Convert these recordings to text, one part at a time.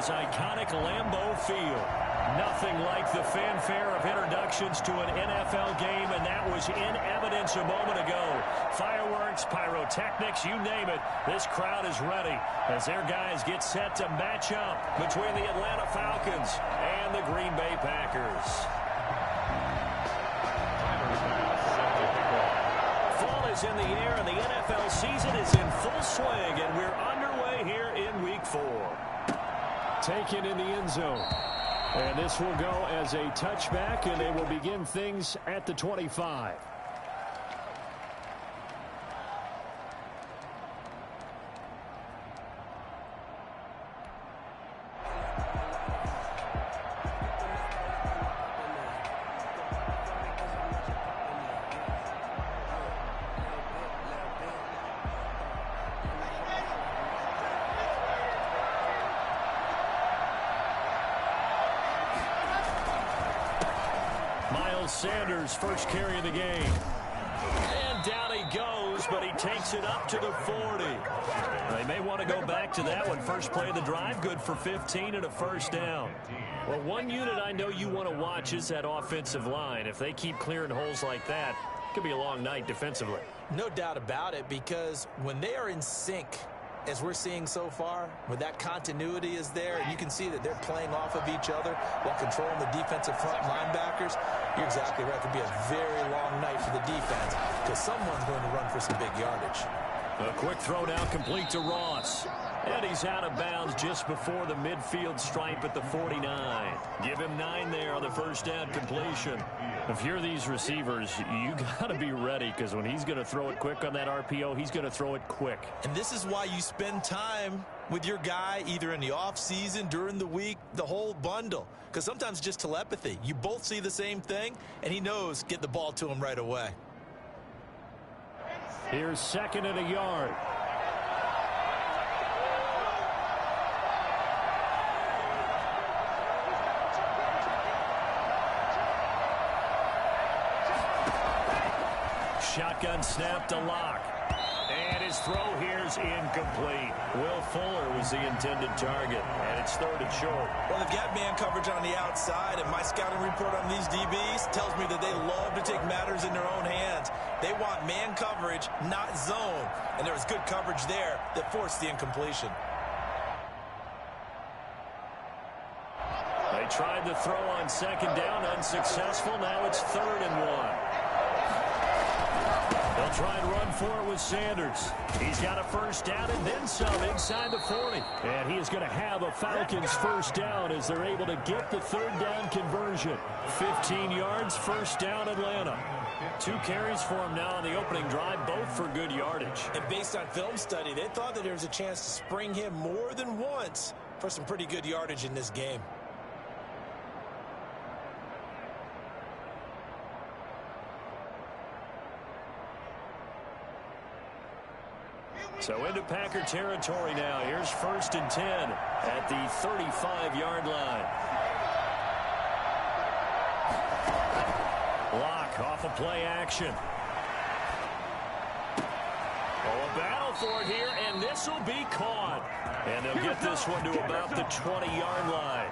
Florida's iconic Lambeau Field. Nothing like the fanfare of introductions to an NFL game, and that was in evidence a moment ago. Fireworks, pyrotechnics, you name it. This crowd is ready as their guys get set to match up between the Atlanta Falcons and the Green Bay Packers. Fall is in the air, and the NFL season is in full swing, and we're underway here in Week 4. Taken in the end zone. And this will go as a touchback, and they will begin things at the 25. Sanders first carry of the game. And down he goes, but he takes it up to the 40. They may want to go back to that one. First play of the drive, good for 15 and a first down. Well, one unit I know you want to watch is that offensive line. If they keep clearing holes like that, it could be a long night defensively. No doubt about it, because when they are in sync, as we're seeing so far, when that continuity is there, and you can see that they're playing off of each other while controlling the defensive front linebackers, you're exactly right. It could be a very long night for the defense because someone's going to run for some big yardage. A quick throw now complete to Ross. And he's out of bounds just before the midfield stripe at the 49. Give him 9 there on the first down completion. If you're these receivers, you got to be ready because when he's going to throw it quick on that RPO, he's going to throw it quick. And this is why you spend time with your guy either in the offseason, during the week, the whole bundle. Because sometimes just telepathy. You both see the same thing, and he knows get the ball to him right away. Here's 2nd and a yard. Shotgun snap to Locke. And his throw here is incomplete. Will Fuller was the intended target, and it's 3rd and short. Well, they've got man coverage on the outside, and my scouting report on these DBs tells me that they love to take matters in their own hands. They want man coverage, not zone. And there was good coverage there that forced the incompletion. They tried the throw on 2nd down, unsuccessful. Now it's 3rd and 1. They'll try and run for it with Sanders. He's got a first down and then some inside the 40. And he is going to have a Falcons first down as they're able to get the 3rd down conversion. 15 yards, first down Atlanta. 2 carries for him now on the opening drive, both for good yardage. And based on film study, they thought that there was a chance to spring him more than once for some pretty good yardage in this game. So into Packer territory now. Here's 1st and 10 at the 35-yard line. Locke off of play action. Oh, a battle for it here, and this will be caught. And they'll get this one to about the 20-yard line.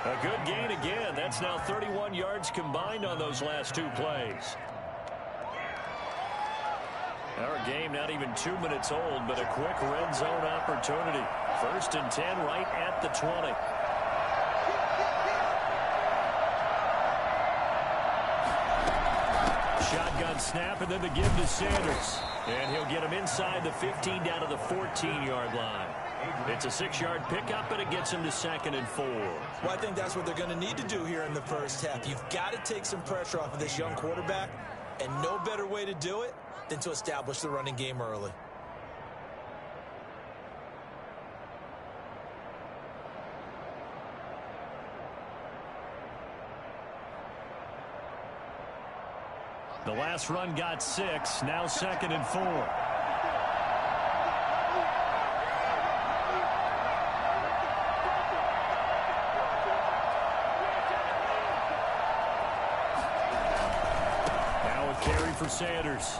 A good gain again. That's now 31 yards combined on those last 2 plays. Our game not even 2 minutes old, but a quick red zone opportunity. 1st and 10 right at the 20. Shotgun snap, and then the give to Sanders. And he'll get him inside the 15 down to the 14-yard line. It's a 6-yard pickup, and it gets him to 2nd and 4. Well, I think that's what they're going to need to do here in the first half. You've got to take some pressure off of this young quarterback, and no better way to do it than to establish the running game early. The last run got 6, now 2nd and 4. Now a carry for Sanders.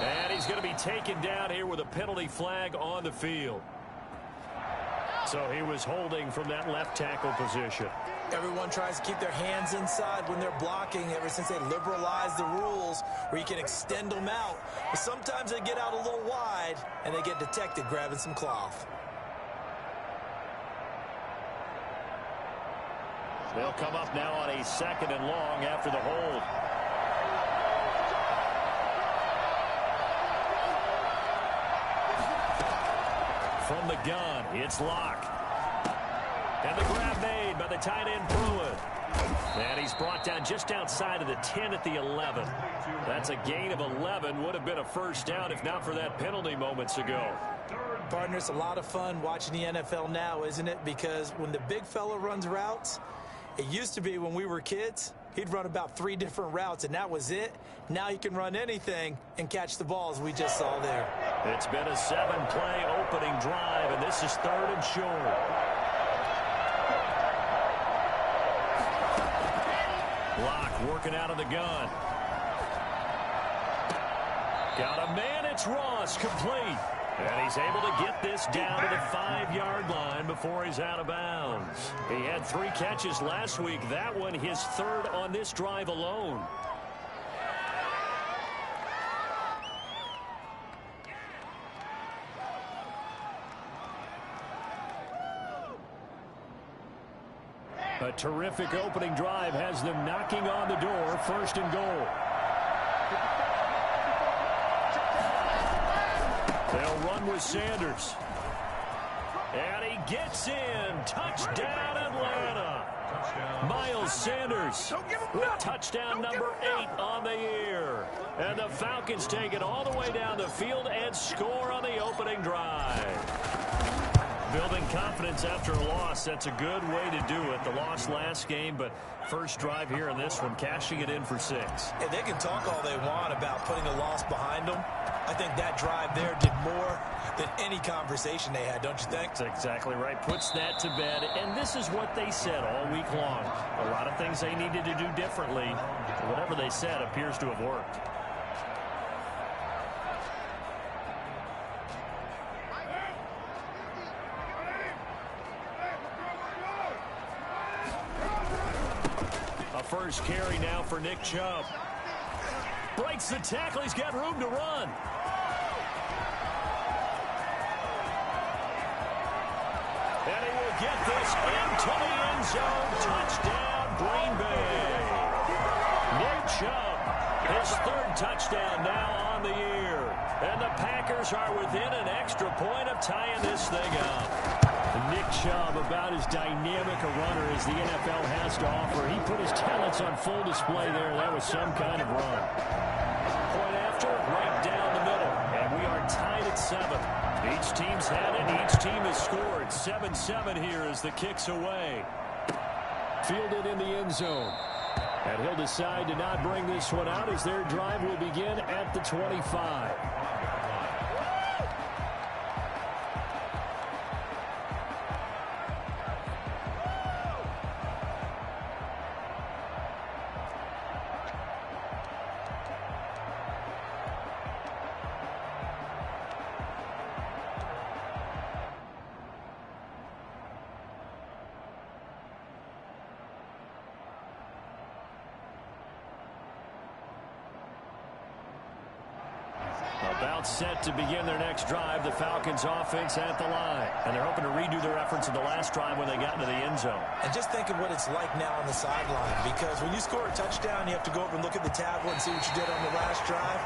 And he's going to be taken down here with a penalty flag on the field. So he was holding from that left tackle position. Everyone tries to keep their hands inside when they're blocking ever since they liberalized the rules where you can extend them out. But sometimes they get out a little wide and they get detected grabbing some cloth. They'll come up now on a 2nd and long after the hold. From the gun, it's Locke. And the grab made by the tight end Pruitt. And he's brought down just outside of the 10 at the 11. That's a gain of 11. Would have been a first down if not for that penalty moments ago. Partner, it's a lot of fun watching the NFL now, isn't it? Because when the big fella runs routes, it used to be when we were kids, he'd run about 3 different routes, and that was it. Now he can run anything and catch the ball, as we just saw there. It's been a 7-play opening drive, and this is 3rd and short. Locke working out of the gun. Got a man, it's Ross, complete. And he's able to get this down to the 5-yard line before he's out of bounds. He had 3 catches last week. That one his 3rd on this drive alone. A terrific opening drive has them knocking on the door. 1st and goal. They'll run with Sanders. And he gets in. Touchdown, Atlanta. Miles Sanders with touchdown number 8 on the year. And the Falcons take it all the way down the field and score on the opening drive. Building confidence after a loss, that's a good way to do it. The loss last game, but first drive here in this one, cashing it in for 6. And they can talk all they want about putting a loss behind them. I think that drive there did more than any conversation they had, don't you think? That's exactly right. Puts that to bed, and this is what they said all week long. A lot of things they needed to do differently. Whatever they said appears to have worked. First carry now for Nick Chubb. Breaks the tackle. He's got room to run. And he will get this into the end zone. Touchdown, Green Bay. Nick Chubb, his 3rd touchdown now on the year. And the Packers are within an extra point of tying this thing up. Nick Chubb, about as dynamic a runner as the NFL has to offer. He put his talents on full display there. That was some kind of run. Point after, right down the middle. And we are tied at 7. Each team's had it. Each team has scored. 7-7 here as the kick's away. Fielded in the end zone. And he'll decide to not bring this one out as their drive will begin at the 25. About set to begin their next drive, the Falcons offense at the line. And they're hoping to redo their efforts in the last drive when they got into the end zone. And just think of what it's like now on the sideline, because when you score a touchdown, you have to go over and look at the tablet and see what you did on the last drive.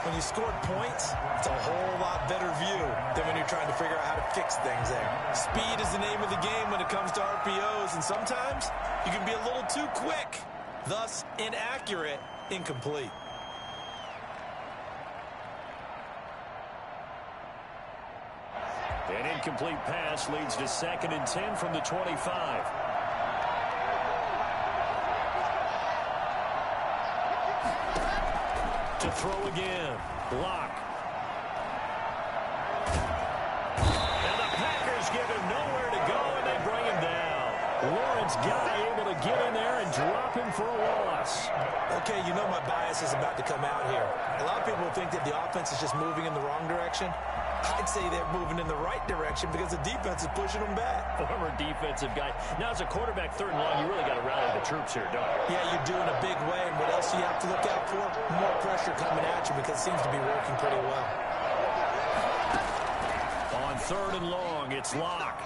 When you scored points, it's a whole lot better view than when you're trying to figure out how to fix things there. Speed is the name of the game when it comes to RPOs, and sometimes you can be a little too quick, thus inaccurate, incomplete. An incomplete pass leads to 2nd and 10 from the 25. To throw again. Locke. And the Packers give him nowhere to go, and they bring him down. Lawrence Guy able to get in there and drop him for a loss. Okay, you know my bias is about to come out here. A lot of people think that the offense is just moving in the wrong direction. I'd say they're moving in the right direction because the defense is pushing them back. Former defensive guy. Now, as a quarterback, third and long, you really got to rally the troops here, don't you? Yeah, you do in a big way. And what else do you have to look out for? More pressure coming at you because it seems to be working pretty well. On third and long, it's Locke.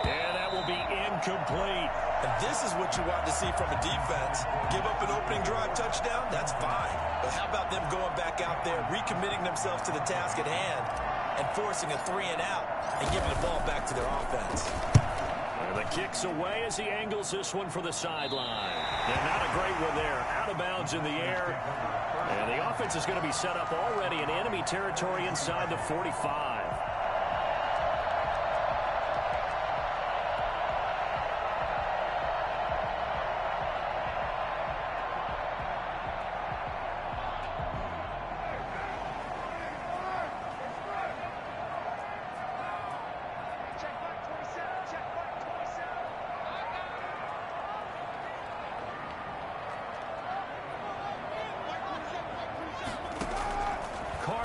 And that will be incomplete. And this is what you want to see from a defense. Give up an opening drive touchdown, that's fine. But how about them going back out there, recommitting themselves to the task at hand, and forcing a 3 and out, and giving the ball back to their offense. And the kick's away as he angles this one for the sideline. And not a great one there. Out of bounds in the air. And the offense is going to be set up already in enemy territory inside the 45.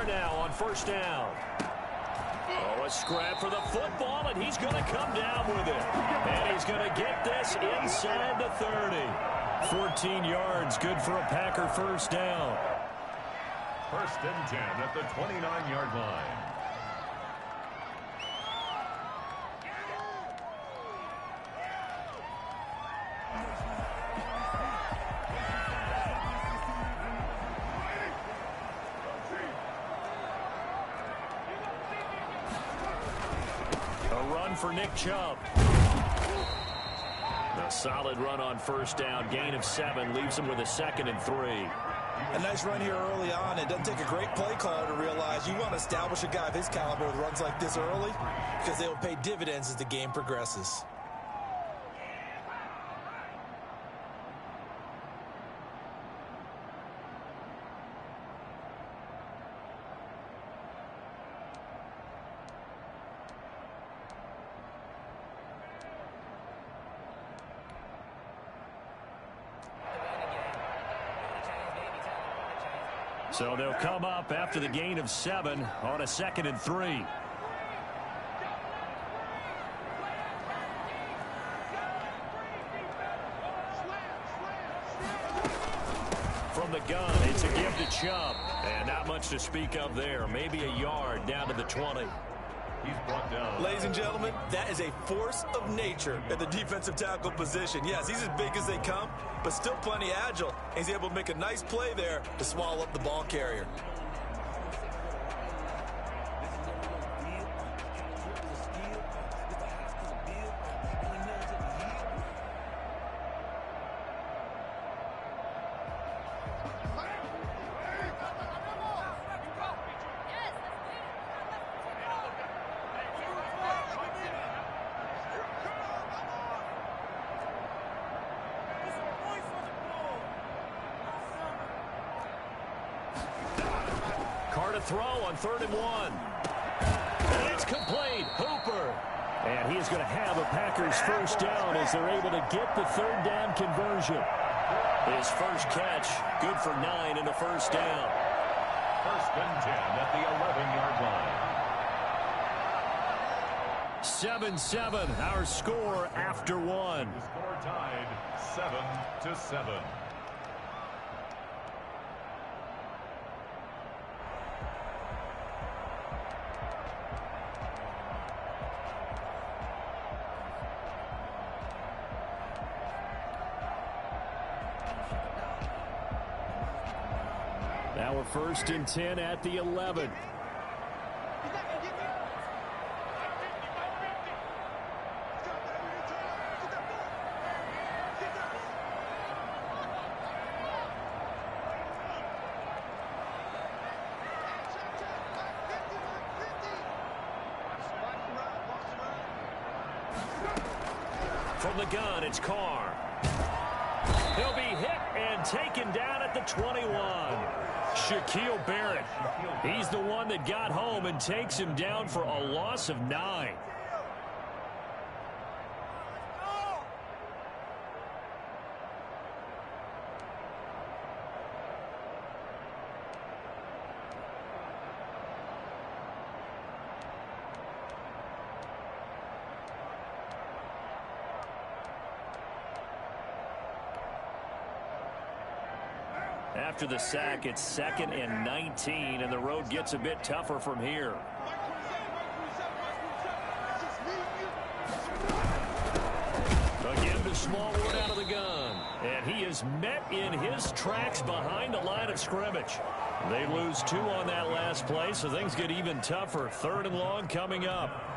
Now on first down. Oh, a scrap for the football, and he's going to come down with it. And he's going to get this inside the 30. 14 yards, good for a Packer first down. First and 10 at the 29-yard line. For Nick Chubb. A solid run on first down. Gain of 7 leaves him with a 2nd and 3. A nice run here early on. It doesn't take a great play caller to realize you want to establish a guy of his caliber with runs like this early because they will pay dividends as the game progresses. So they'll come up after the gain of 7 on a 2nd and 3. From the gun, it's a give to Chubb. And not much to speak of there. Maybe a yard down to the 20. He's brought down. Ladies and gentlemen, that is a force of nature at the defensive tackle position. Yes, he's as big as they come, but still plenty agile. He's able to make a nice play there to swallow up the ball carrier. Throw on 3rd and 1. And it's complete. Hooper. And he is going to have a Packers first down as they're able to get the 3rd down conversion. His first catch, good for 9 and a first down. First and 10 at the 11-yard line. 7-7, our score after 1. The score tied 7-7. Now a 1st and 10 at the 11. From the gun, it's Carr. He'll be hit and taken down at the 21. Shaquille Barrett. He's the one that got home and takes him down for a loss of 9. After the sack, it's 2nd and 19, and the road gets a bit tougher from here. Again to Smallwood out of the gun. And he is met in his tracks behind the line of scrimmage. They lose 2 on that last play, so things get even tougher. 3rd and long coming up.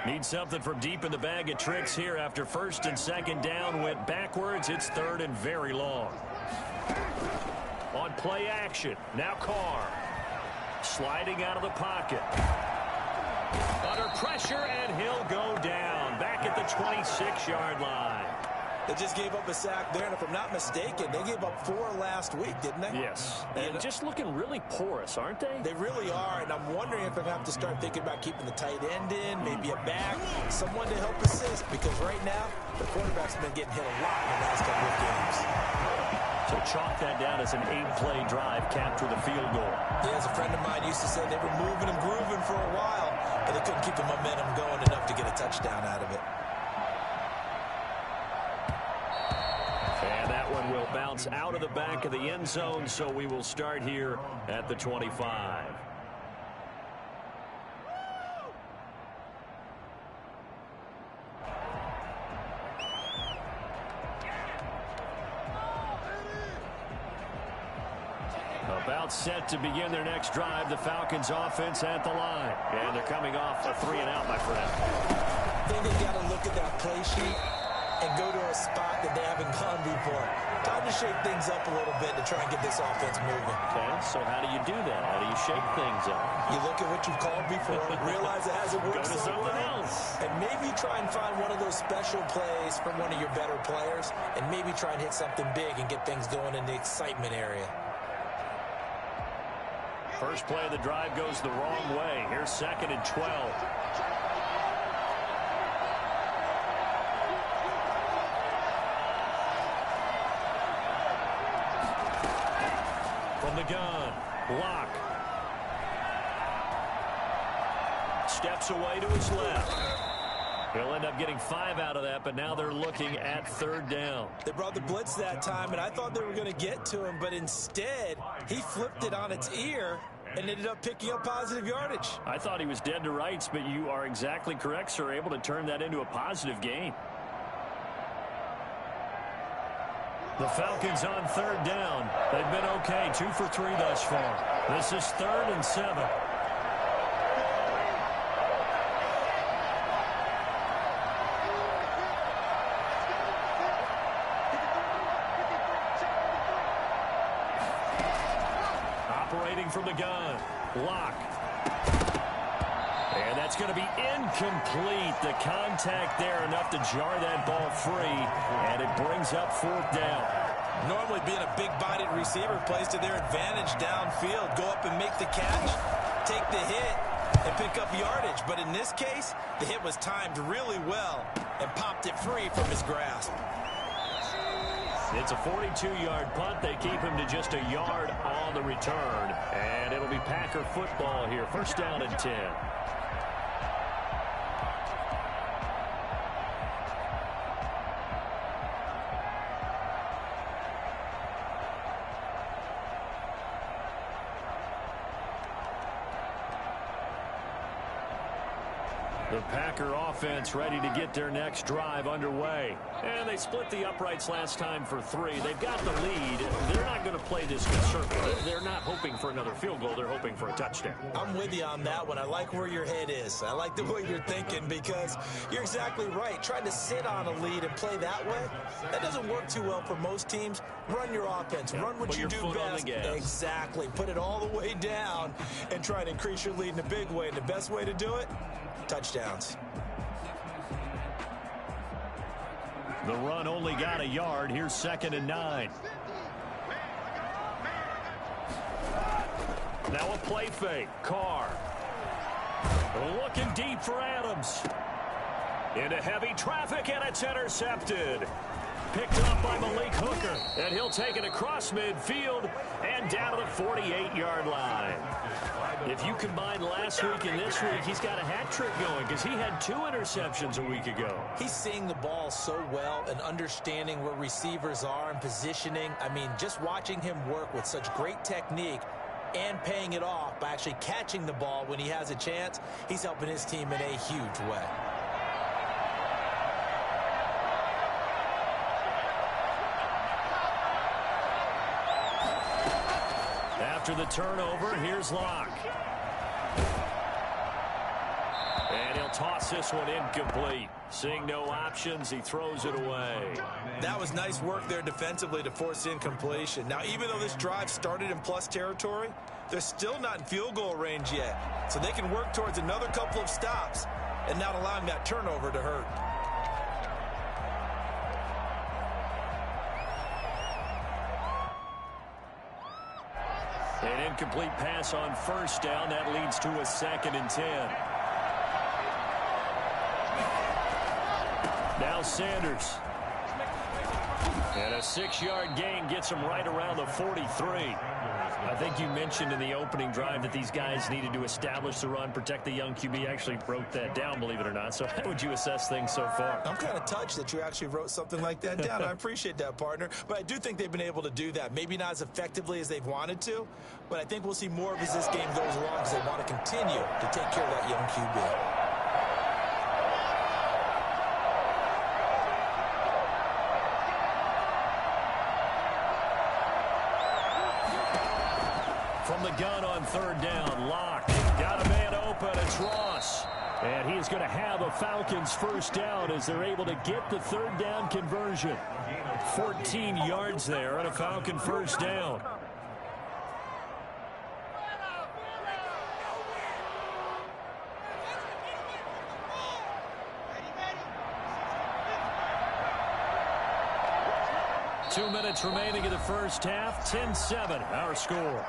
Need something from deep in the bag of tricks here after 1st and 2nd down went backwards. It's 3rd and very long. On play action. Now Carr. Sliding out of the pocket. Under pressure, and he'll go down. Back at the 26-yard line. They just gave up a sack there, and if I'm not mistaken, they gave up 4 last week, didn't they? Yes. And just looking really porous, aren't they? They really are, and I'm wondering if I have to start thinking about keeping the tight end in, maybe a back, someone to help assist, because right now, the quarterback's been getting hit a lot in the last couple of games. So chalk that down as an 8-play drive capped with a field goal. Yeah, as a friend of mine used to say, they were moving and grooving for a while, but they couldn't keep the momentum going enough to get a touchdown out of it. And that one will bounce out of the back of the end zone, so we will start here at the 25. About set to begin their next drive, the Falcons offense at the line. And they're coming off a 3-and-out, my friend. I think they got to look at that play sheet and go to a spot that they haven't gone before. Time to shake things up a little bit to try and get this offense moving. Okay, so how do you do that? How do you shake things up? You look at what you've called before, realize it hasn't worked Go to something else. and maybe try and find one of those special plays from one of your better players, and maybe try and hit something big and get things going in the excitement area. First play of the drive goes the wrong way. Here's 2nd and 12. From the gun, Block. Steps away to his left. He'll end up getting 5 out of that, but now they're looking at 3rd down. They brought the blitz that time, and I thought they were going to get to him, but instead, he flipped it on its ear and ended up picking up positive yardage. I thought he was dead to rights, but you are exactly correct, sir, able to turn that into a positive gain. The Falcons on 3rd down. They've been okay, 2 for 3 thus far. This is 3rd and 7. Operating from the gun. Block. And that's going to be incomplete. The contact there enough to jar that ball free, and it brings up 4th down. Normally being a big-bodied receiver plays to their advantage downfield. Go up and make the catch, take the hit, and pick up yardage. But in this case, the hit was timed really well and popped it free from his grasp. It's a 42-yard punt. They keep him to just a yard on the return. And it'll be Packer football here. 1st down and 10. The Packer offense ready to get their next drive underway. And they split the uprights last time for 3. They've got the lead. They're not going to play this conservative. They're not hoping for another field goal. They're hoping for a touchdown. I'm with you on that one. I like where your head is. I like the way you're thinking because you're exactly right. Trying to sit on a lead and play that way, that doesn't work too well for most teams. Run your offense. Run what you do best. Exactly. Put it all the way down and try to increase your lead in a big way. And the best way to do it, touchdowns. The run only got a yard. Here's 2nd and 9. Now a play fake. Carr. Looking deep for Adams. Into heavy traffic, and it's intercepted. Picked up by Malik Hooker, and he'll take it across midfield and down to the 48-yard line. If you combine last week and this week, he's got a hat trick going because he had 2 interceptions a week ago. He's seeing the ball so well and understanding where receivers are and positioning. I mean, just watching him work with such great technique and paying it off by actually catching the ball when he has a chance, he's helping his team in a huge way. After the turnover, here's Locke. And he'll toss this one incomplete. Seeing no options, he throws it away. That was nice work there defensively to force incompletion. Now, even though this drive started in plus territory, they're still not in field goal range yet. So they can work towards another couple of stops and not allowing that turnover to hurt. An incomplete pass on first down. That leads to a 2nd and 10. Now Sanders. And a 6-yard gain gets him right around the 43. I think you mentioned in the opening drive that these guys needed to establish the run, protect the young QB. Actually broke that down, believe it or not. So how would you assess things so far? I'm kind of touched that you actually wrote something like that down. I appreciate that, partner. But I do think they've been able to do that. Maybe not as effectively as they've wanted to, but I think we'll see more of as this game goes along because they want to continue to take care of that young QB. From the gun on 3rd down, Locke got a man open. It's Ross. And he's going to have a Falcons 1st down as they're able to get the 3rd down conversion. 14 yards there on a Falcon 1st down. Two minutes remaining in the first half. 10-7, our score.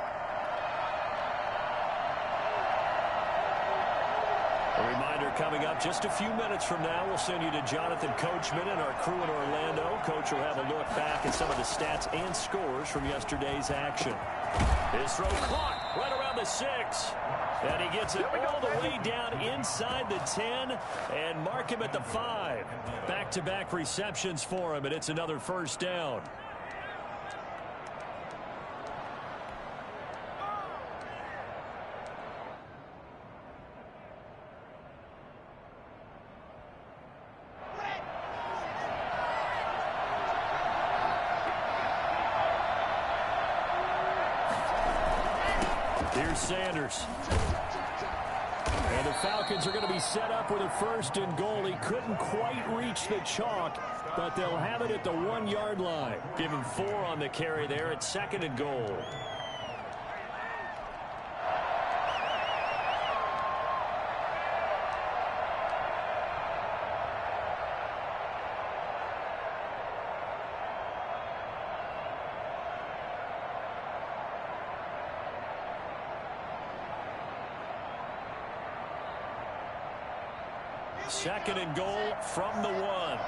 A reminder coming up just a few minutes from now, we'll send you to Jonathan Coachman and our crew in Orlando. Coach will have a look back at some of the stats and scores from yesterday's action. His throw caught right around the 6. And he gets it all the way down inside the 10 and mark him at the 5. Back-to-back receptions for him, and it's another 1st down. Here's Sanders. And the Falcons are going to be set up with a 1st and goal. He couldn't quite reach the chalk, but they'll have it at the 1-yard line. Give him 4 on the carry there at 2nd and goal. Second and goal from the 1.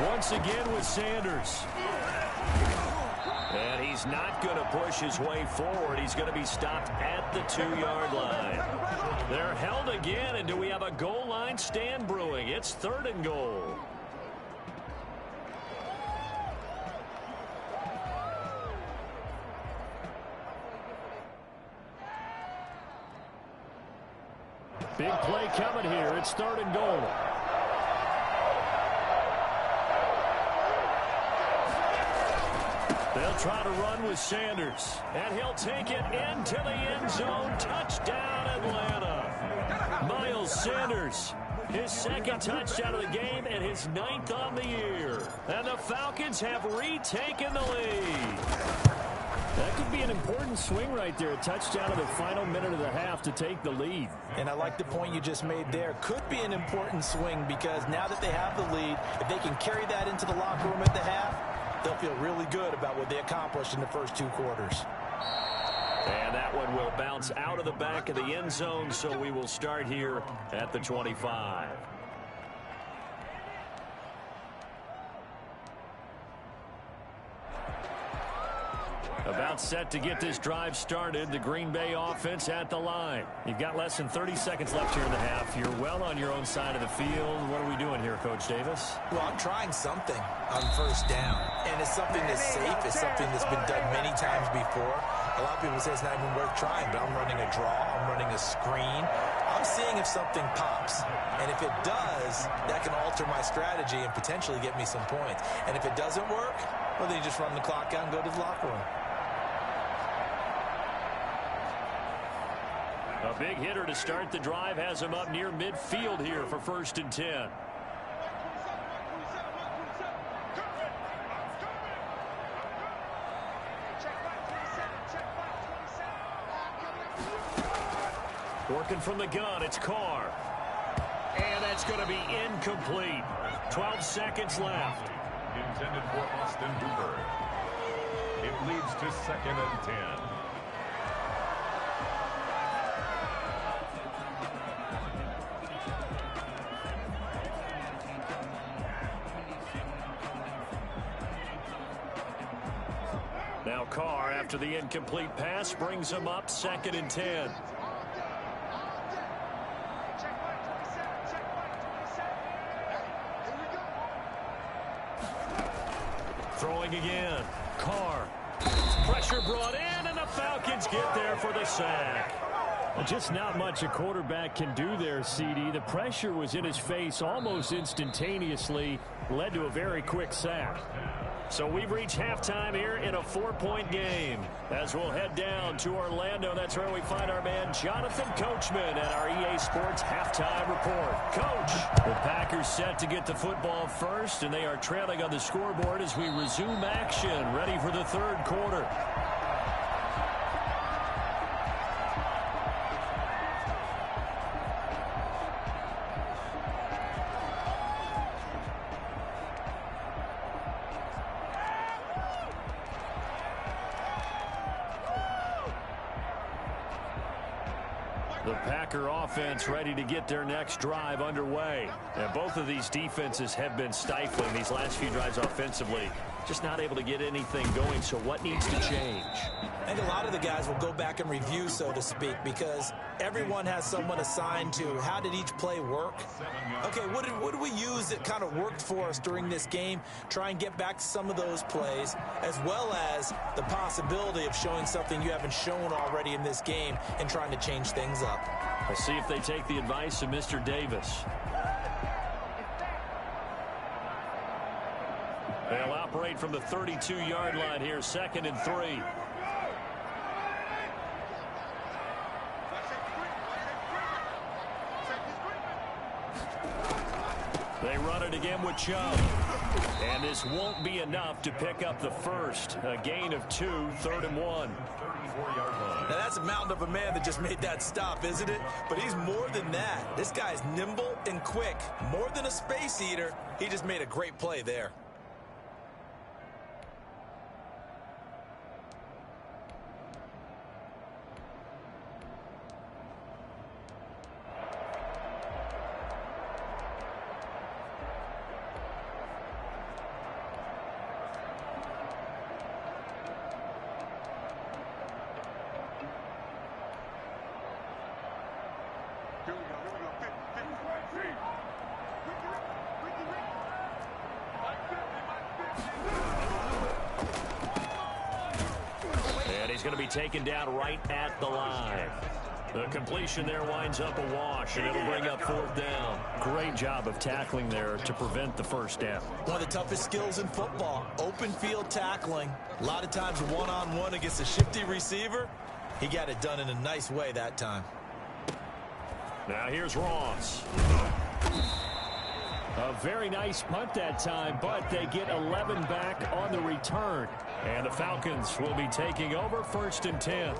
Once again with Sanders. And he's not going to push his way forward. He's going to be stopped at the 2-yard line. They're held again, and do we have a goal line stand brewing? It's 3rd and goal. Big play coming here. It's 3rd and goal. They'll try to run with Sanders. And he'll take it into the end zone. Touchdown, Atlanta. Miles Sanders, his 2nd touchdown of the game and his 9th on the year. And the Falcons have retaken the lead. That could be an important swing right there. A touchdown in the final minute of the half to take the lead. And I like the point you just made there. Could be an important swing because now that they have the lead, if they can carry that into the locker room at the half, they'll feel really good about what they accomplished in the first 2 quarters. And that one will bounce out of the back of the end zone, so we will start here at the 25. About set to get this drive started. The Green Bay offense at the line. You've got less than 30 seconds left here in the half. You're well on your own side of the field. What are we doing here, Coach Davis? Well, I'm trying something on first down. And it's something that's safe. It's something that's been done many times before. A lot of people say it's not even worth trying, but I'm running a draw. I'm running a screen. I'm seeing if something pops. And if it does, that can alter my strategy and potentially get me some points. And if it doesn't work, well, then you just run the clock out and go to the locker room. A big hitter to start the drive has him up near midfield here for 1st and 10. Working from the gun, it's Carr. And that's going to be incomplete. 12 seconds left. Intended for Austin Hooper. It leads to 2nd and 10. Now Carr, after the incomplete pass, brings him up 2nd and 10. Throwing again. Carr. Pressure brought in, and the Falcons get there for the sack. Just not much a quarterback can do there, CD. The pressure was in his face almost instantaneously, led to a very quick sack. So we've reached halftime here in a 4-point game. As we'll head down to Orlando, that's where we find our man Jonathan Coachman at our EA Sports Halftime Report. Coach, the Packers set to get the football first, and they are trailing on the scoreboard as we resume action, ready for the 3rd quarter. The Packer offense ready to get their next drive underway. And both of these defenses have been stifling these last few drives offensively. Just not able to get anything going, so what needs to change? I think a lot of the guys will go back and review, so to speak, because everyone has someone assigned to how did each play work. Okay, what did we use that kind of worked for us during this game? Try and get back to some of those plays, as well as the possibility of showing something you haven't shown already in this game and trying to change things up. We'll see if they take the advice of Mr. Davis. They'll operate from the 32-yard line here, 2nd and 3. They run it again with Chubb. And this won't be enough to pick up the first. A gain of 2, 3rd and 1. Now, that's a mountain of a man that just made that stop, isn't it? But he's more than that. This guy's nimble and quick. More than a space eater, he just made a great play there. Going to be taken down right at the line. The completion there winds up a wash, and it'll bring up 4th down. Great job of tackling there to prevent the first down. One of the toughest skills in football, open field tackling. A lot of times one-on-one against a shifty receiver. He got it done in a nice way that time. Now here's Ross. A very nice punt that time, but they get 11 back on the return. And the Falcons will be taking over 1st and 10.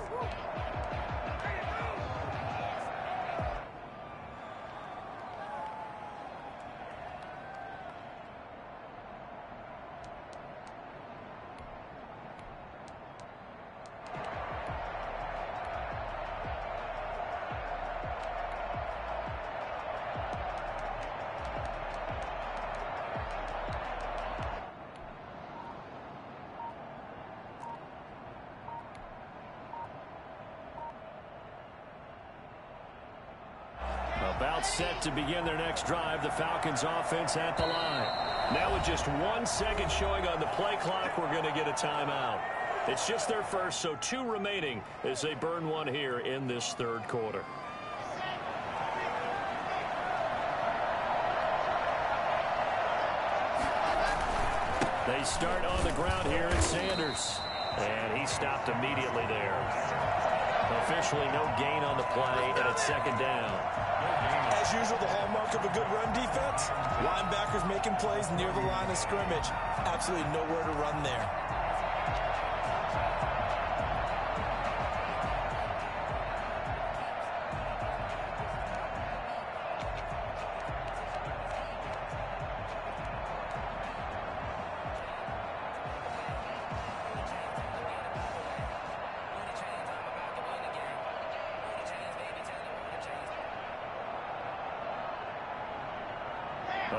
About set to begin their next drive, the Falcons offense at the line. Now with just 1 second showing on the play clock, we're going to get a timeout. It's just their first, so 2 remaining as they burn one here in this third quarter. They start on the ground here at Sanders. And he stopped immediately there. Officially no gain on the play, and it's second down. As usual, the hallmark of a good run defense, linebackers making plays near the line of scrimmage. Absolutely nowhere to run there.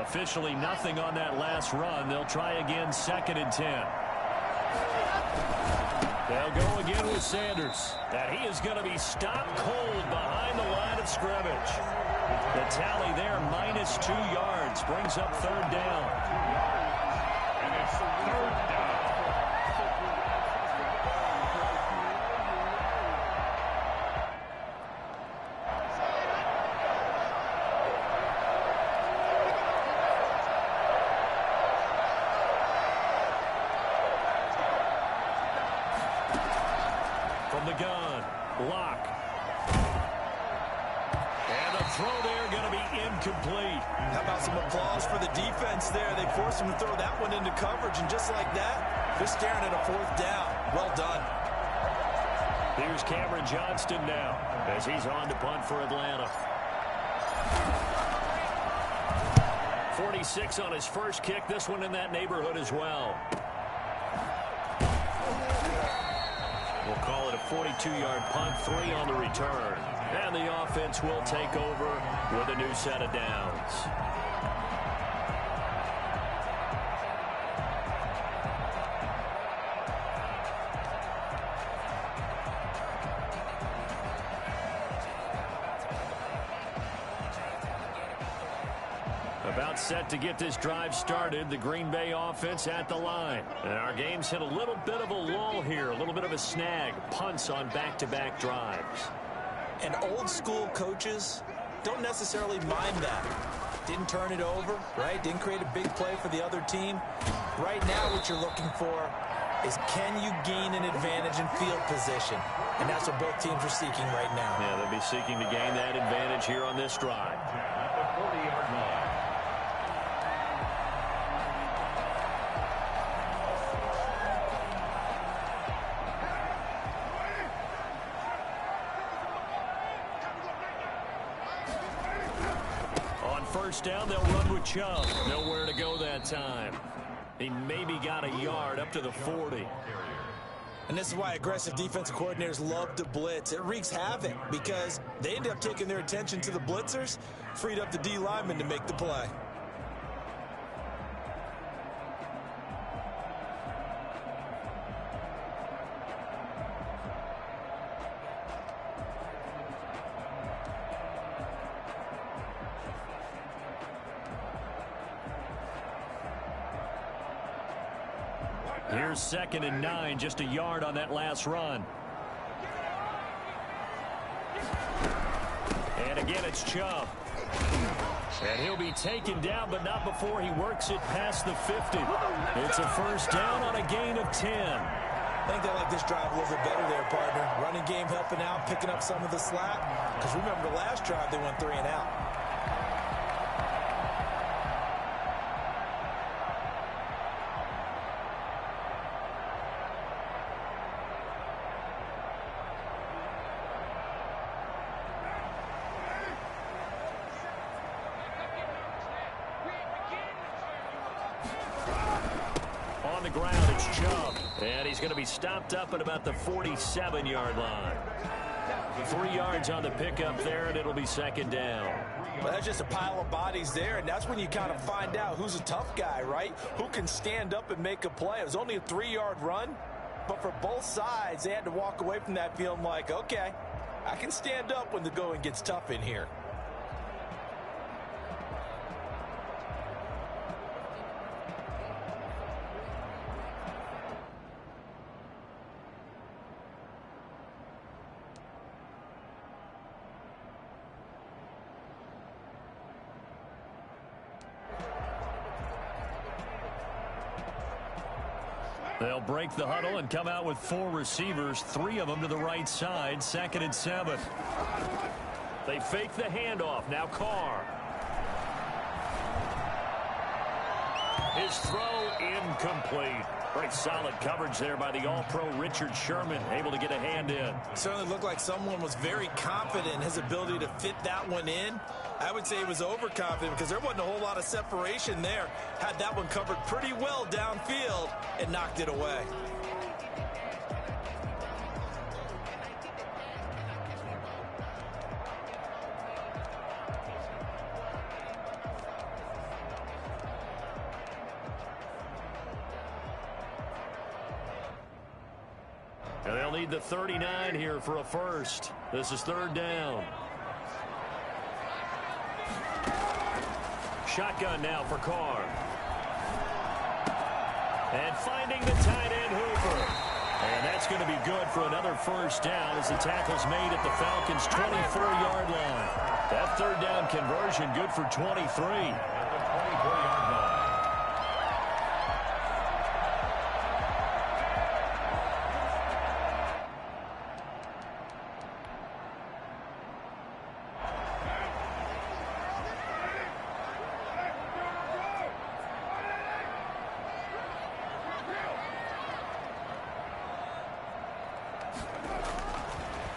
Officially nothing on that last run. They'll try again, 2nd and 10. They'll go again with Sanders. And he is going to be stopped cold behind the line of scrimmage. The tally there, -2 yards, brings up 3rd down. And it's 3rd down. From the gun, Lock. And the throw there going to be incomplete. How about some applause for the defense there? They forced him to throw that one into coverage, and just like that, they're staring at a 4th down. Well done. Here's Cameron Johnston now as he's on to punt for Atlanta. 46 on his first kick. This one in that neighborhood as well. We'll call it a 42-yard punt, 3 on the return. And the offense will take over with a new set of downs. About set to get this drive started, the Green Bay offense at the line. And our game's hit a little bit of a lull here, a little bit of a snag. Punts on back-to-back drives. And old-school coaches don't necessarily mind that. Didn't turn it over, right? Didn't create a big play for the other team. Right now what you're looking for is, can you gain an advantage in field position? And that's what both teams are seeking right now. Yeah, they'll be seeking to gain that advantage here on this drive. At the 40-yard line. First down, they'll run with Chubb. Nowhere to go that time. He maybe got a yard up to the 40. And this is why aggressive defensive coordinators love to blitz. It wreaks havoc because they end up taking their attention to the blitzers, freed up the D lineman to make the play. Here's 2nd and 9, just a yard on that last run. And again, it's Chubb. And he'll be taken down, but not before he works it past the 50. It's a first down on a gain of 10. I think they like this drive a little bit better there, partner. Running game helping out, picking up some of the slack. Because remember, the last drive, they went 3 and out. On the ground, it's Chubb. And he's going to be stopped up at about the 47-yard line. 3 yards on the pickup there, and it'll be 2nd down. Well, that's just a pile of bodies there, and that's when you kind of find out who's a tough guy, right? Who can stand up and make a play. It was only a 3-yard run, but for both sides, they had to walk away from that feeling like, okay, I can stand up when the going gets tough in here. They'll break the huddle and come out with 4 receivers, 3 of them to the right side, 2nd and 7. They fake the handoff. Now Carr. His throw incomplete. Very solid coverage there by the All-Pro Richard Sherman, able to get a hand in. Certainly looked like someone was very confident in his ability to fit that one in. I would say he was overconfident because there wasn't a whole lot of separation there. Had that one covered pretty well downfield and knocked it away. And they'll need the 39 here for a first. This is 3rd down. Shotgun now for Carr. And finding the tight end, Hooper. And that's going to be good for another first down as the tackle's made at the Falcons' 24-yard line. That 3rd down conversion good for 23. At the 24-yard line.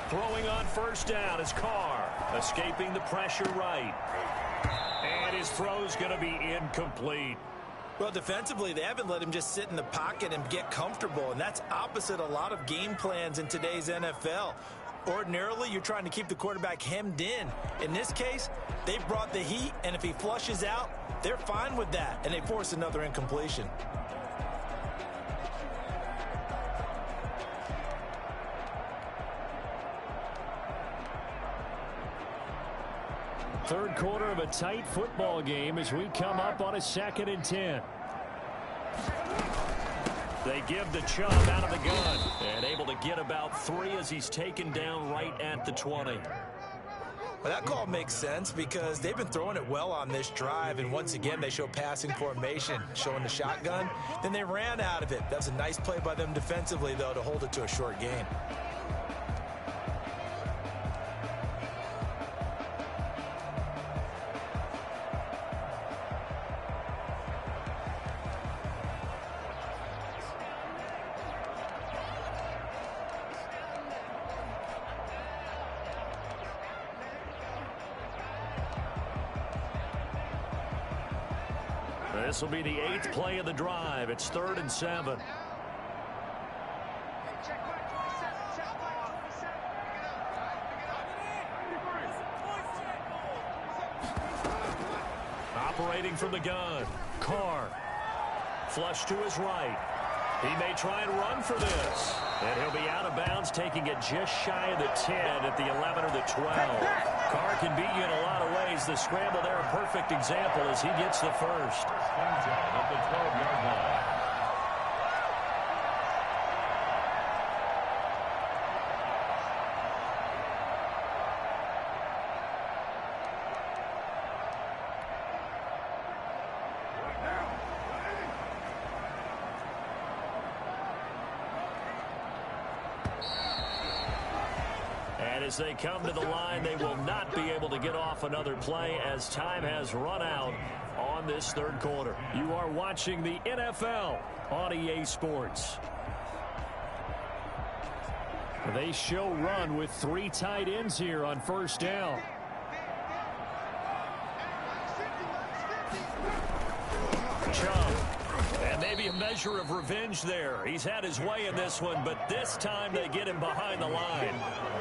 Throwing on first down is Carr, escaping the pressure right. And his throw's going to be incomplete. Well, defensively, they haven't let him just sit in the pocket and get comfortable, and that's opposite a lot of game plans in today's NFL. Ordinarily, you're trying to keep the quarterback hemmed in. In this case, they brought the heat, and if he flushes out, they're fine with that, and they force another incompletion. Third quarter of a tight football game as we come up on a 2nd and 10. They give the Chubb out of the gun and able to get about 3 as he's taken down right at the 20. Well, that call makes sense because they've been throwing it well on this drive, and once again they show passing formation, showing the shotgun. Then they ran out of it. That was a nice play by them defensively, though, to hold it to a short gain. This will be the 8th play of the drive. It's 3rd and 7. Operating from the gun, Carr. Flush to his right. He may try and run for this. And he'll be out of bounds, taking it just shy of the 10 at the 11 or the 12. Carr can beat you in a lot of ways. The scramble there, a perfect example as he gets the first. At the 12-yard line. And as they come to the line, they will not be able to get off another play as time has run out on this 3rd quarter. You are watching the NFL on EA Sports. They show run with 3 tight ends here on first down. Chubb. And maybe a measure of revenge there. He's had his way in this one, but this time they get him behind the line.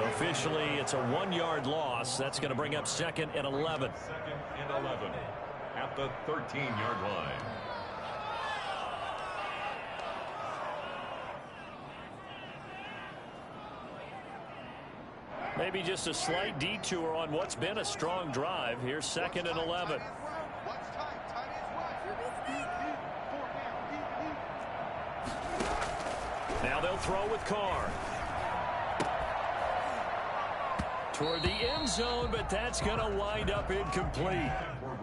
Officially, it's a 1-yard loss. That's going to bring up 2nd and 11. 2nd and 11 at the 13-yard line. Maybe just a slight detour on what's been a strong drive. Here's 2nd and 11. Now they'll throw with Carr. Toward the end zone, but that's going to wind up incomplete.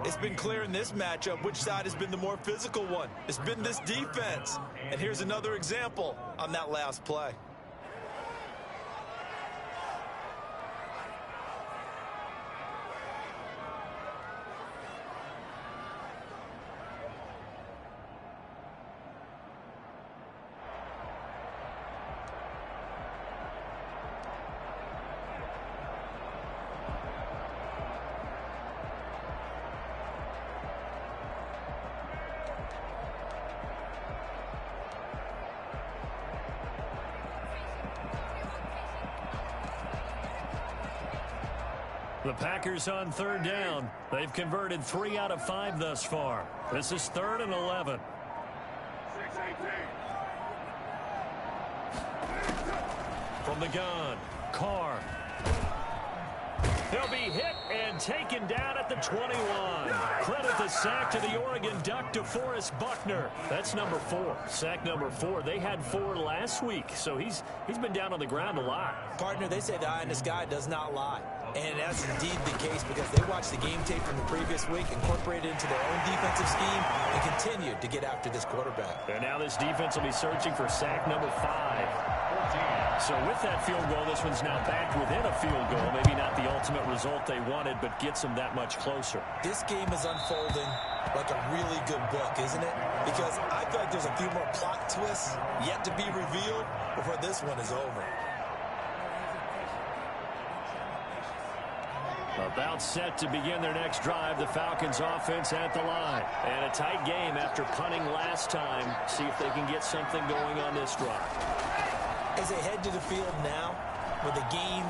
It's been clear in this matchup which side has been the more physical one. It's been this defense. And here's another example on that last play. The Packers on third down. They've converted 3 out of 5 thus far. This is 3rd and 11. From the gun, Carr. He'll be hit and taken down at the 21. Credit the sack to the Oregon Duck, DeForest Buckner. That's number 4. Sack number 4. They had 4 last week, so he's been down on the ground a lot. Partner, they say the eye in the sky does not lie. And that's indeed the case because they watched the game tape from the previous week, incorporated it into their own defensive scheme, and continued to get after this quarterback. And now this defense will be searching for sack number 5. So with that field goal, this one's now back within a field goal. Maybe not the ultimate result they wanted, but gets them that much closer. This game is unfolding like a really good book, isn't it? Because I feel like there's a few more plot twists yet to be revealed before this one is over. About set to begin their next drive, the Falcons offense at the line. And a tight game after punting last time. See if they can get something going on this drive. As they head to the field now, with the game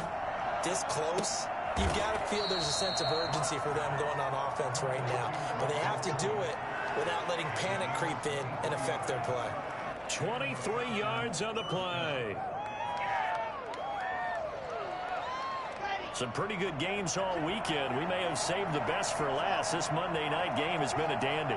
this close, you've got to feel there's a sense of urgency for them going on offense right now. But they have to do it without letting panic creep in and affect their play. 23 yards on the play. Some pretty good games all weekend. We may have saved the best for last. This Monday night game has been a dandy.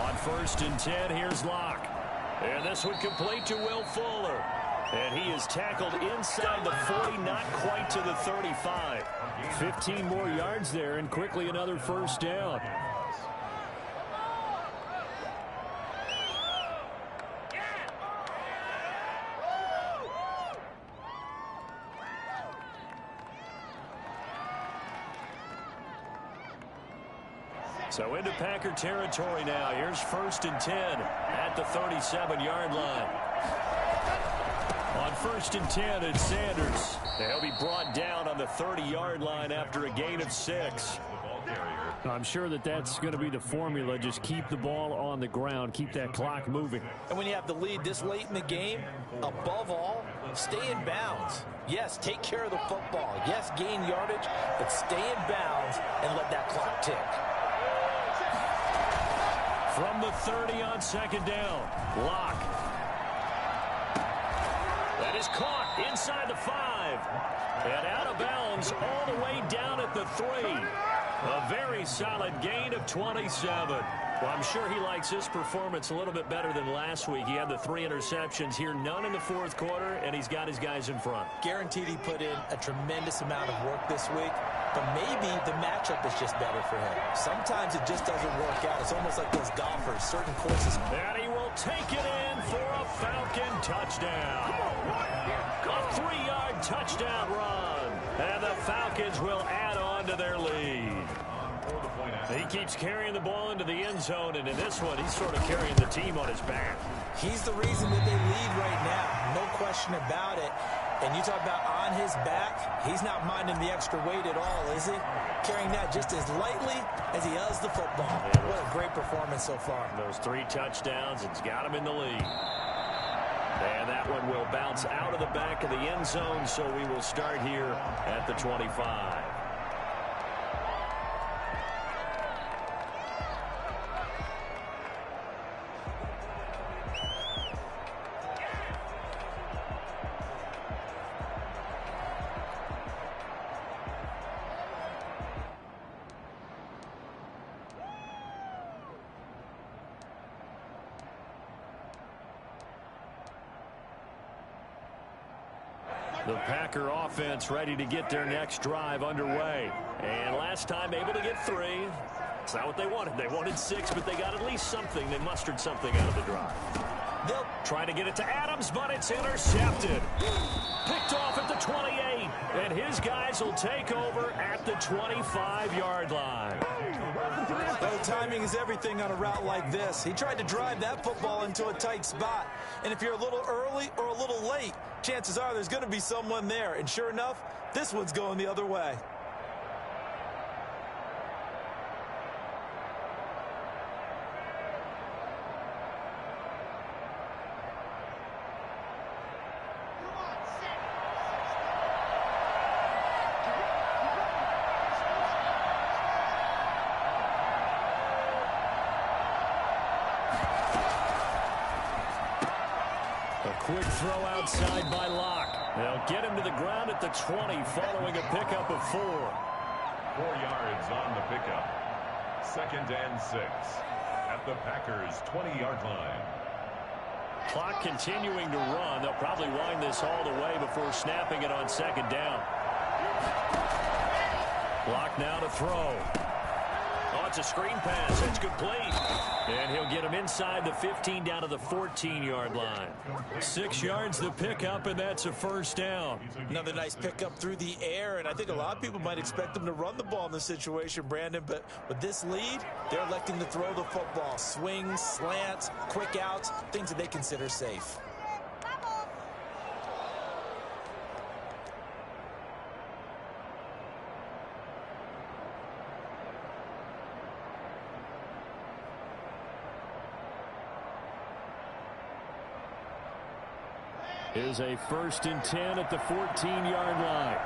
On 1st and 10, here's Locke. And this one complete to Will Fuller. And he is tackled inside the 40, not quite to the 35. 15 more yards there, and quickly another 1st down. So into Packer territory now. Here's 1st and 10 at the 37-yard line. On 1st and 10, it's Sanders. He'll be brought down on the 30-yard line after a gain of 6. I'm sure that's going to be the formula. Just keep the ball on the ground. Keep that clock moving. And when you have the lead this late in the game, above all, stay in bounds. Yes, take care of the football. Yes, gain yardage, but stay in bounds and let that clock tick. From the 30 on 2nd down, Locke. That is caught inside the 5. And out of bounds all the way down at the 3. A very solid gain of 27. Well, I'm sure he likes his performance a little bit better than last week. He had the 3 interceptions here, none in the 4th quarter, and he's got his guys in front. Guaranteed he put in a tremendous amount of work this week, but maybe the matchup is just better for him. Sometimes it just doesn't work out. It's almost like those golfers, certain courses. And he will take it in for a Falcon touchdown. A 3-yard touchdown run. And the Falcons will add on to their lead. He keeps carrying the ball into the end zone, and in this one, he's sort of carrying the team on his back. He's the reason that they lead right now. No question about it. And you talk about on his back, he's not minding the extra weight at all, is he? Carrying that just as lightly as he does the football. What a great performance so far. Those 3 touchdowns, it's got him in the lead. And that one will bounce out of the back of the end zone, so we will start here at the 25. The Packer offense ready to get their next drive underway. And last time able to get 3. It's not what they wanted. They wanted 6, but they got at least something. They mustered something out of the drive. They'll try to get it to Adams, but it's intercepted. Picked off at the 28. And his guys will take over at the 25-yard line. Oh, timing is everything on a route like this. He tried to drive that football into a tight spot. And if you're a little early or a little late, chances are there's going to be someone there. And sure enough, this one's going the other way. Quick throw outside by Locke. They'll get him to the ground at the 20 following a pickup of 4. 4 yards on the pickup. 2nd and 6 at the Packers' 20-yard line. Clock continuing to run. They'll probably wind this all the way before snapping it on 2nd down. Locke now to throw. Oh, it's a screen pass. It's complete. And he'll get him inside the 15 down to the 14-yard line. 6 yards the pickup, and that's a 1st down. Another nice pickup through the air, and I think a lot of people might expect him to run the ball in this situation, Brandon, but with this lead, they're electing to throw the football. Swings, slants, quick outs, things that they consider safe. Is a 1st and 10 at the 14-yard line.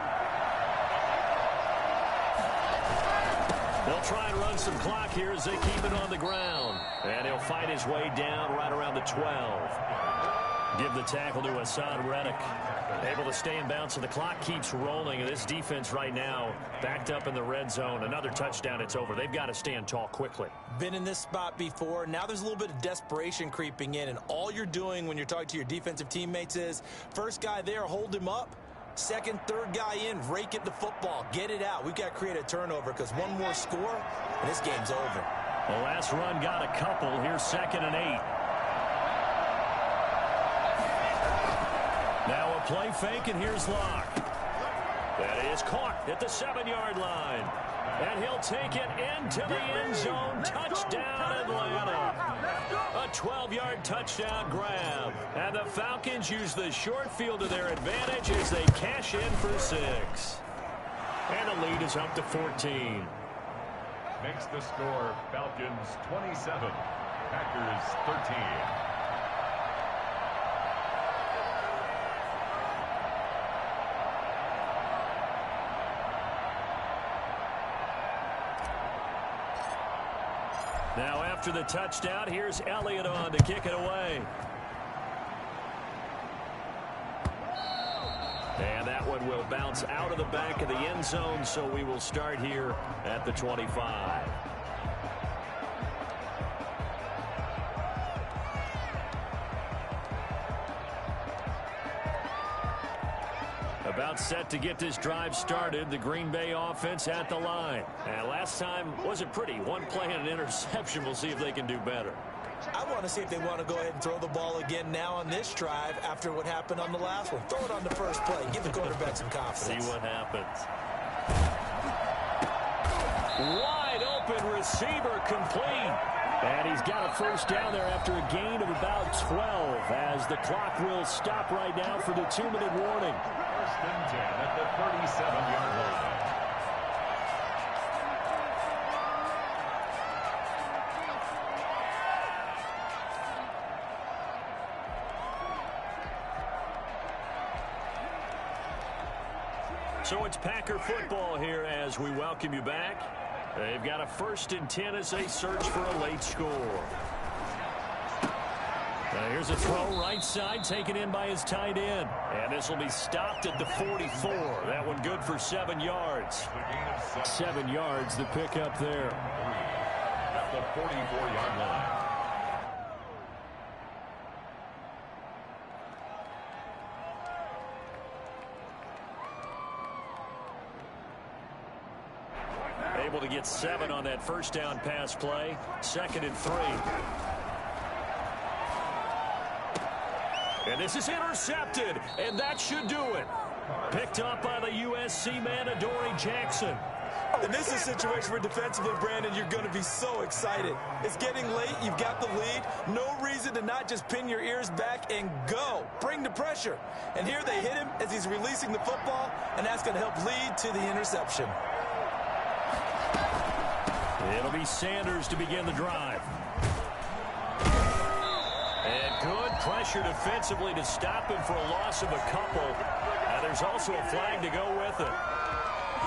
They'll try and run some clock here as they keep it on the ground. And he'll fight his way down right around the 12. Give the tackle to Hassan Reddick. Able to stay in bounds, so the clock keeps rolling. And this defense right now backed up in the red zone. Another touchdown, it's over. They've got to stand tall quickly. Been in this spot before. Now there's a little bit of desperation creeping in. And all you're doing when you're talking to your defensive teammates is, first guy there, hold him up. Second, third guy in, rake at the football. Get it out. We've got to create a turnover because one more score, and this game's over. The last run got a couple. Here's 2nd and 8. Now a play fake, and here's Locke. That is caught at the 7-yard line. And he'll take it into the end zone. Touchdown, Atlanta. A 12-yard touchdown grab. And the Falcons use the short field to their advantage as they cash in for 6. And the lead is up to 14. Makes the score Falcons 27, Packers 13. Now after the touchdown, here's Elliott on to kick it away. And that one will bounce out of the back of the end zone, so we will start here at the 25. About set to get this drive started. The Green Bay offense at the line. And last time wasn't pretty. One play and an interception. We'll see if they can do better. I want to see if they want to go ahead and throw the ball again now on this drive after what happened on the last one. Throw it on the first play. Give the quarterback some confidence. See what happens. Wide open receiver complete. And he's got a 1st down there after a gain of about 12 as the clock will stop right now for the 2-minute warning. 1st and 10 at the 37-yard line. So it's Packer football here as we welcome you back. They've got a 1st and 10 as they search for a late score. Here's a throw right side taken in by his tight end. And this will be stopped at the 44. That one good for 7 yards. 7 yards the pickup there. At the 44-yard line. Able to get 7 on that first down pass play. 2nd and 3. And this is intercepted, and that should do it. Picked up by the USC man, Adoree Jackson. And this is a situation where defensively, Brandon, you're going to be so excited. It's getting late. You've got the lead. No reason to not just pin your ears back and go. Bring the pressure. And here they hit him as he's releasing the football, and that's going to help lead to the interception. It'll be Sanders to begin the drive. And good pressure defensively to stop him for a loss of a couple. And there's also a flag to go with it.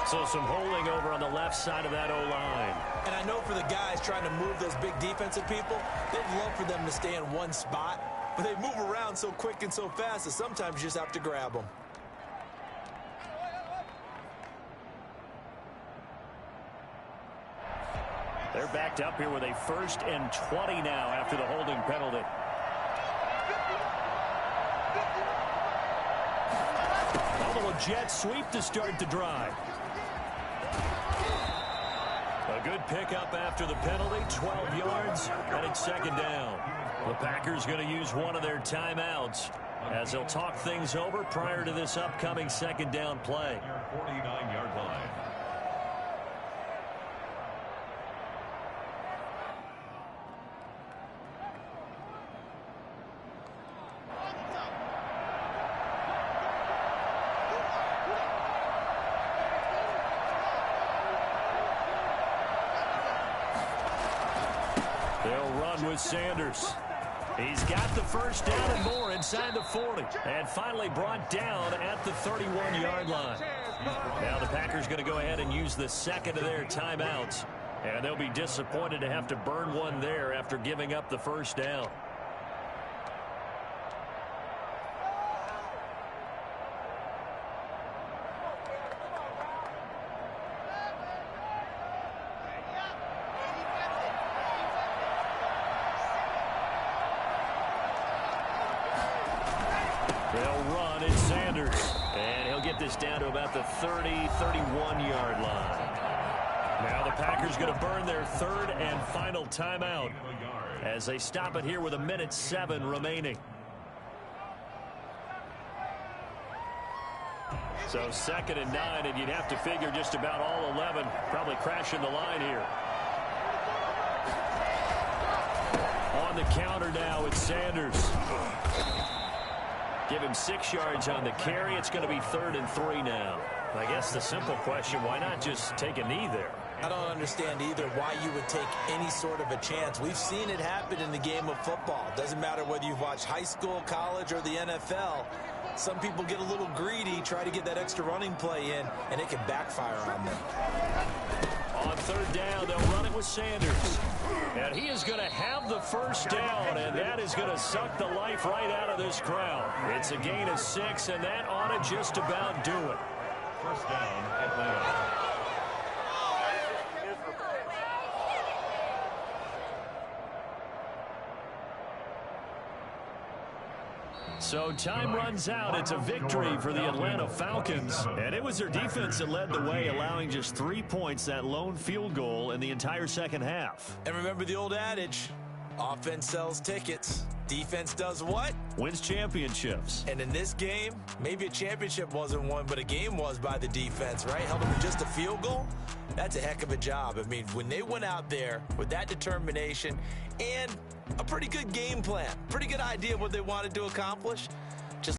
So some holding over on the left side of that O-line. And I know for the guys trying to move those big defensive people, they'd love for them to stay in one spot. But they move around so quick and so fast that sometimes you just have to grab them. They're backed up here with a 1st and 20 now after the holding penalty. A jet sweep to start the drive. A good pickup after the penalty, 12 yards, and it's 2nd down. The Packers going to use one of their timeouts as they'll talk things over prior to this upcoming 2nd down play. 49-yard line. They'll run with Sanders. He's got the 1st down and more inside the 40. And finally brought down at the 31-yard line. Now the Packers going to go ahead and use the 2nd of their timeouts. And they'll be disappointed to have to burn one there after giving up the 1st down. They'll run at Sanders. And he'll get this down to about the 30, 31-yard line. Now the Packers going to burn their 3rd and final timeout as they stop it here with 1:07 remaining. So 2nd and 9, and you'd have to figure just about all 11 probably crashing the line here. On the counter now, it's Sanders. Give him 6 yards on the carry. It's going to be 3rd and 3 now. I guess the simple question, why not just take a knee there? I don't understand either why you would take any sort of a chance. We've seen it happen in the game of football. Doesn't matter whether you've watched high school, college, or the NFL. Some people get a little greedy, try to get that extra running play in, and it can backfire on them. On 3rd down, they'll run it with Sanders. And he is going to have the 1st down, and that is going to suck the life right out of this crowd. It's a gain of 6, and that ought to just about do it. 1st down, Atlanta. So time runs out. It's a victory for the Atlanta Falcons. And it was their defense that led the way, allowing just 3 points, that lone field goal in the entire 2nd half. And remember the old adage, offense sells tickets. Defense does what? Wins championships. And in this game, maybe a championship wasn't won, but a game was by the defense, right? Held them to just a field goal. That's a heck of a job. I mean, when they went out there with that determination and a pretty good game plan, pretty good idea of what they wanted to accomplish,